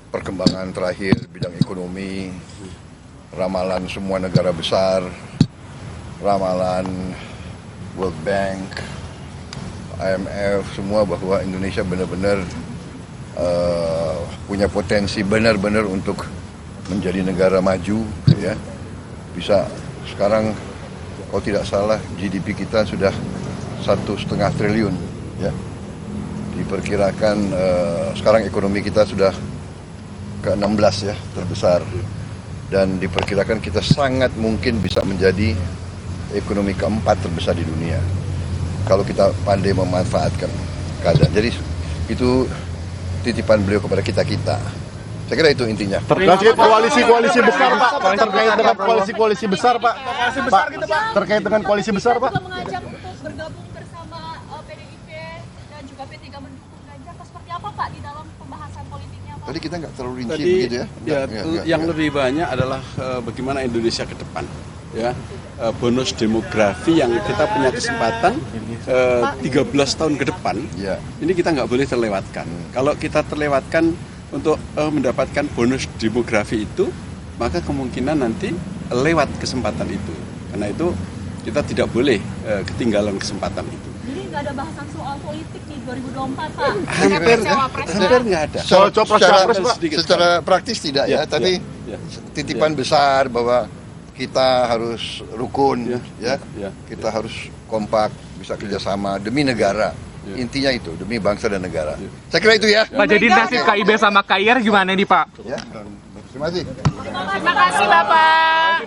perkembangan terakhir bidang ekonomi, ramalan semua negara besar, ramalan World Bank, IMF, semua bahwa Indonesia benar-benar punya potensi benar-benar untuk menjadi negara maju, ya. Bisa sekarang kalau tidak salah GDP kita sudah 1,5 triliun, ya. Diperkirakan sekarang ekonomi kita sudah ke-16 ya, terbesar, dan diperkirakan kita sangat mungkin bisa menjadi ekonomi keempat terbesar di dunia kalau kita pandai memanfaatkan keadaan. Jadi itu titipan beliau kepada kita-kita. Saya kira itu intinya. Terkait koalisi besar, Pak. Terkait dengan koalisi besar, Pak. Terkait dengan koalisi besar, Pak. Mengajak untuk bergabung bersama PDIP dan juga P3 mendukung Ganjar. Seperti apa, Pak, di dalam pembahasan politiknya, Pak? Tadi kita nggak terlalu rinci Tadi, begitu ya? Yang lebih banyak adalah bagaimana Indonesia ke depan. Ya, bonus demografi yang kita punya kesempatan 13 tahun ke depan, Ya. ini kita nggak boleh terlewatkan. Kalau kita terlewatkan untuk mendapatkan bonus demografi itu, maka kemungkinan nanti lewat kesempatan itu. Karena itu kita tidak boleh ketinggalan kesempatan itu. Jadi nggak ada bahasan soal politik di 2024, Pak? Hampir nggak ada. Soal copres-capres, Pak. Secara praktis tidak ya, tapi titipan besar bahwa kita harus rukun, ya. Kita harus kompak, bisa kerjasama demi negara. Intinya itu, demi bangsa dan negara. Saya kira itu ya. Pak, jadi nasib KIB sama KIR gimana nih, Pak? Ya. Terima kasih. Terima kasih, Bapak.